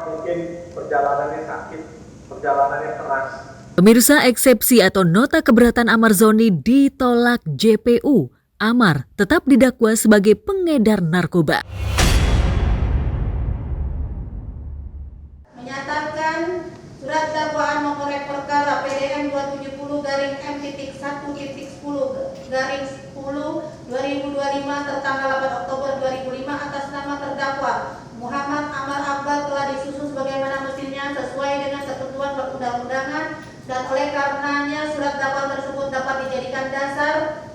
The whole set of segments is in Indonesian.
mungkin perjalanannya sakit, perjalanannya keras. Pemirsa, eksepsi atau nota keberatan Amar Zoni ditolak JPU. Amar tetap didakwa sebagai pengedar narkoba. Menyatakan surat dakwaan nomor perkara PDN 270-1.10/10/2025 tertanggal 8 Oktober 2005 atas nama terdakwa Muhammad Amar Akbar telah disusun sebagaimana mestinya sesuai dengan ketentuan perundang-undangan, dan oleh karenanya surat dakwaan tersebut dapat dijadikan dasar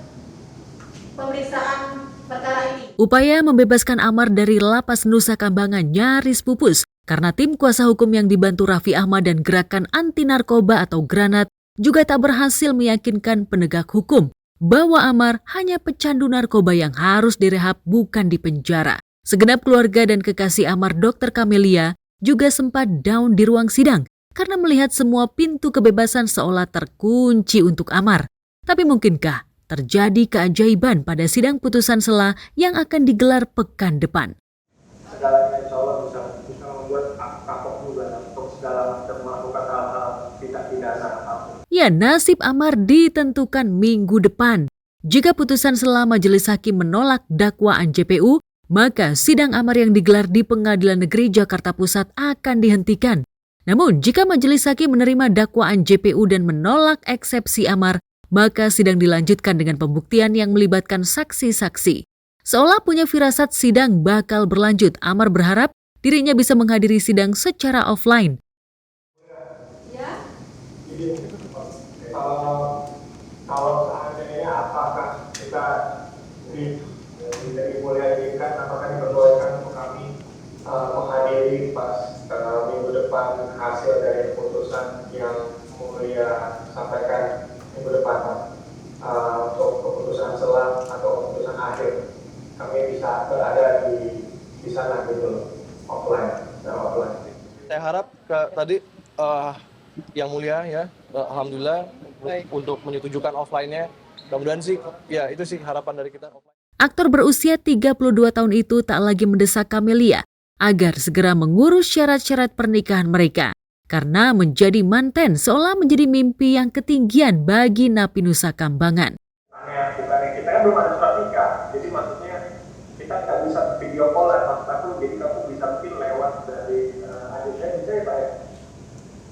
pemeriksaan perkara ini. Upaya membebaskan Amar dari lapas Nusa Kambangan nyaris pupus karena tim kuasa hukum yang dibantu Raffi Ahmad dan Gerakan Anti Narkoba atau Granat juga tak berhasil meyakinkan penegak hukum bahwa Amar hanya pecandu narkoba yang harus direhab, bukan dipenjara. Segenap keluarga dan kekasih Amar, Dr. Camelia, juga sempat down di ruang sidang karena melihat semua pintu kebebasan seolah terkunci untuk Amar. Tapi mungkinkah terjadi keajaiban pada sidang putusan sela yang akan digelar pekan depan? Segalanya insya Allah bisa membuat kapok juga untuk segala macam melakukan hal-hal tidak pidana apapun. Ya, nasib Amar ditentukan minggu depan. Jika putusan sela majelis hakim menolak dakwaan JPU, maka sidang Amar yang digelar di Pengadilan Negeri Jakarta Pusat akan dihentikan. Namun, jika majelis hakim menerima dakwaan JPU dan menolak eksepsi Amar, maka sidang dilanjutkan dengan pembuktian yang melibatkan saksi-saksi. Seolah punya firasat sidang bakal berlanjut, Amar berharap dirinya bisa menghadiri sidang secara offline. Ya. Jadi kalau seandainya apakah kita dibolehkan, apakah diperbolehkan untuk kami menghadiri pas minggu depan hasil dari keputusan yang Mulia sampaikan minggu depan, untuk keputusan sela atau keputusan akhir, kami bisa berada di sana gitu, offline. Saya harap tadi yang mulia ya, alhamdulillah untuk menyetujukan offline-nya. Mudah-mudahan sih, ya itu sih harapan dari kita. Aktor berusia 32 tahun itu tak lagi mendesak Camelia agar segera mengurus syarat-syarat pernikahan mereka. Karena menjadi manten seolah menjadi mimpi yang ketinggian bagi napi Nusa Kambangan. Bukannya kita kan belum ada surat nikah, jadi maksudnya kita nggak bisa video call ya, maksud aku, jadi kamu bisa mungkin lewat dari agennya, bisa ya Pak ya?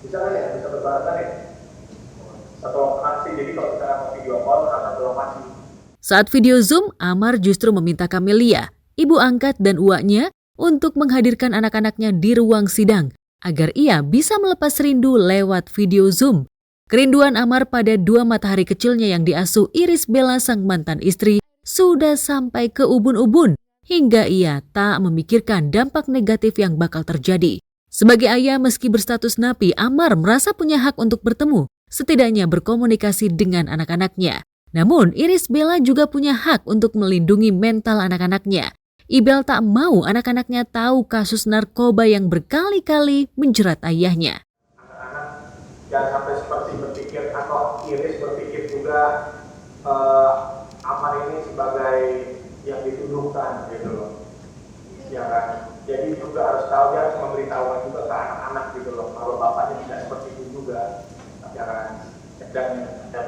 Bisa kan ya? Bisa berbarengan ya? Satu lokasi, jadi kalau kita mau video call, satu lokasi. Saat video Zoom, Amar justru meminta Camelia, ibu angkat dan uaknya, untuk menghadirkan anak-anaknya di ruang sidang, agar ia bisa melepas rindu lewat video Zoom. Kerinduan Amar pada dua matahari kecilnya yang diasuh Iris Bella sang mantan istri sudah sampai ke ubun-ubun, hingga ia tak memikirkan dampak negatif yang bakal terjadi. Sebagai ayah meski berstatus napi, Amar merasa punya hak untuk bertemu, setidaknya berkomunikasi dengan anak-anaknya. Namun Iris Bella juga punya hak untuk melindungi mental anak-anaknya. Ibel tak mau anak-anaknya tahu kasus narkoba yang berkali-kali menjerat ayahnya. Anak-anak jangan sampai seperti berpikir, atau Iris berpikir juga Amar ini sebagai yang dituduhkan gitu loh. Ya kan? Jadi juga harus tahu, dia harus memberitahukan juga ke anak-anak gitu loh, kalau bapaknya tidak seperti itu juga. Ya kan? Dan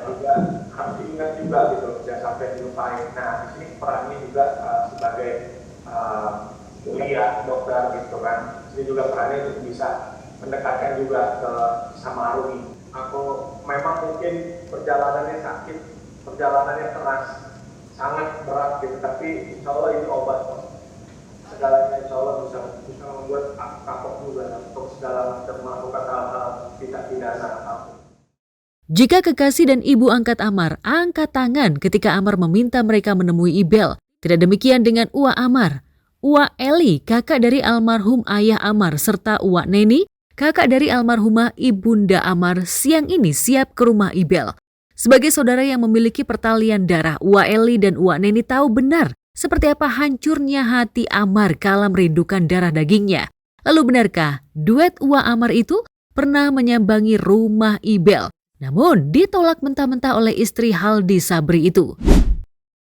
juga harus diingat juga gitu loh, jangan sampai dilupain. Nah, di sini perannya juga sebagai kuliah dokter gitu kan. Ini juga perannya untuk bisa mendekatkan juga ke sama Arumi. Aku memang mungkin perjalanannya sakit, perjalanannya keras, sangat berat gitu, tapi insya Allah ini obat kok. Segalanya insya Allah bisa membuat kapok juga untuk segala macam melakukan hal-hal tidak pidana apapun. Jika kekasih dan ibu angkat Amar angkat tangan ketika Amar meminta mereka menemui Ibel, tidak demikian dengan Uwa Amar. Uwa Eli, kakak dari almarhum ayah Amar, serta Uwa Neni, kakak dari almarhumah Ibunda Amar, siang ini siap ke rumah Ibel. Sebagai saudara yang memiliki pertalian darah, Uwa Eli dan Uwa Neni tahu benar seperti apa hancurnya hati Amar kala merindukan darah dagingnya. Lalu benarkah duet Uwa Amar itu pernah menyambangi rumah Ibel? Namun ditolak mentah-mentah oleh istri Haldi Sabri itu.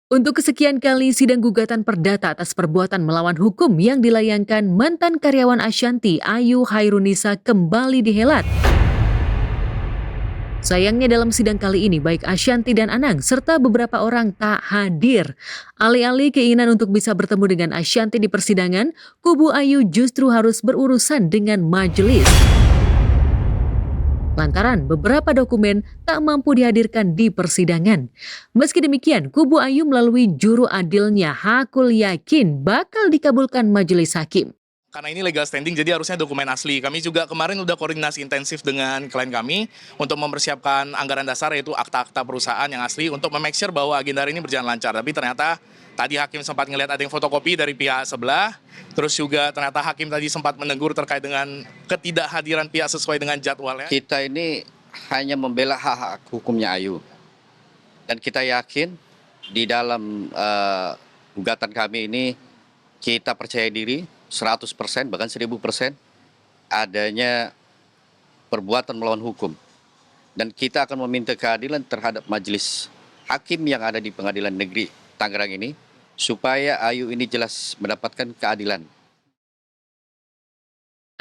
Untuk kesekian kali sidang gugatan perdata atas perbuatan melawan hukum yang dilayangkan mantan karyawan Ashanti Ayu Hairunisa kembali dihelat. Sayangnya dalam sidang kali ini baik Ashanti dan Anang serta beberapa orang tak hadir. Alih-alih keinginan untuk bisa bertemu dengan Ashanti di persidangan, kubu Ayu justru harus berurusan dengan majelis. Lantaran beberapa dokumen tak mampu dihadirkan di persidangan. Meski demikian, kubu Ayu melalui juru adilnya Hakul yakin bakal dikabulkan majelis hakim. Karena ini legal standing, jadi harusnya dokumen asli. Kami juga kemarin udah koordinasi intensif dengan klien kami untuk mempersiapkan anggaran dasar, yaitu akta-akta perusahaan yang asli untuk make sure bahwa agenda hari ini berjalan lancar. Tapi ternyata tadi hakim sempat ngelihat ada yang fotokopi dari pihak sebelah, terus juga ternyata hakim tadi sempat menegur terkait dengan ketidakhadiran pihak sesuai dengan jadwalnya. Kita ini hanya membela hak-hak hukumnya Ayu. Dan kita yakin di dalam gugatan kami ini kita percaya diri 100%, bahkan 1000% adanya perbuatan melawan hukum. Dan kita akan meminta keadilan terhadap majelis hakim yang ada di Pengadilan Negeri Tangerang ini, supaya Ayu ini jelas mendapatkan keadilan.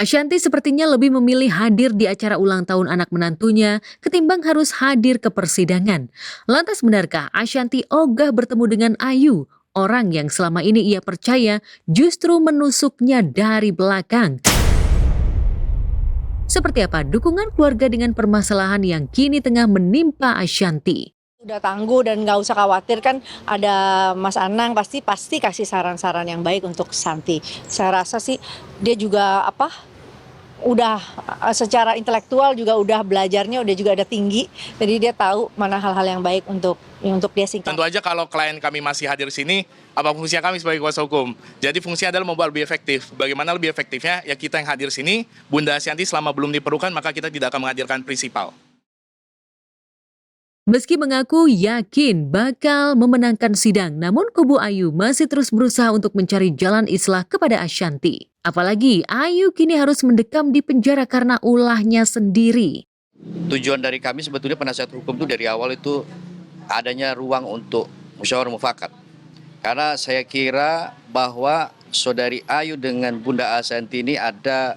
Ashanti sepertinya lebih memilih hadir di acara ulang tahun anak menantunya ketimbang harus hadir ke persidangan. Lantas benarkah Ashanti ogah bertemu dengan Ayu, orang yang selama ini ia percaya justru menusuknya dari belakang? Seperti apa dukungan keluarga dengan permasalahan yang kini tengah menimpa Ashanti? Udah tangguh dan nggak usah khawatir, kan ada Mas Anang pasti kasih saran-saran yang baik untuk Santi. Saya rasa sih dia juga udah secara intelektual juga udah belajarnya udah juga ada tinggi, jadi dia tahu mana hal-hal yang baik untuk dia singkat. Tentu aja kalau klien kami masih hadir di sini, apa fungsinya kami sebagai kuasa hukum? Jadi fungsinya adalah membuat lebih efektif. Bagaimana lebih efektifnya? Ya kita yang hadir sini, Bunda Ashanti selama belum diperlukan maka kita tidak akan menghadirkan prinsipal. Meski mengaku yakin bakal memenangkan sidang, namun kubu Ayu masih terus berusaha untuk mencari jalan islah kepada Ashanti. Apalagi Ayu kini harus mendekam di penjara karena ulahnya sendiri. Tujuan dari kami sebetulnya penasihat hukum itu dari awal itu adanya ruang untuk musyawarah mufakat. Karena saya kira bahwa saudari Ayu dengan Bunda Ashanti ini ada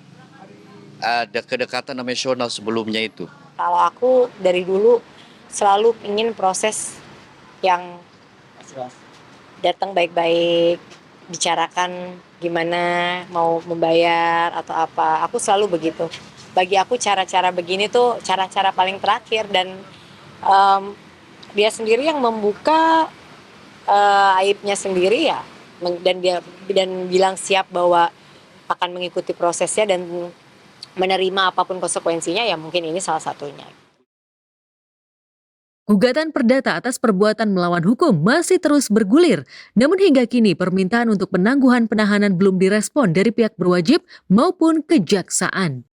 kedekatan emosional sebelumnya itu. Kalau aku dari dulu selalu ingin proses yang datang baik-baik, bicarakan gimana mau membayar atau apa. Aku selalu begitu. Bagi aku cara-cara begini tuh cara-cara paling terakhir, dan dia sendiri yang membuka aibnya sendiri ya, dan bilang siap bahwa akan mengikuti prosesnya dan menerima apapun konsekuensinya, ya mungkin ini salah satunya. Gugatan perdata atas perbuatan melawan hukum masih terus bergulir. Namun hingga kini permintaan untuk penangguhan penahanan belum direspon dari pihak berwajib maupun kejaksaan.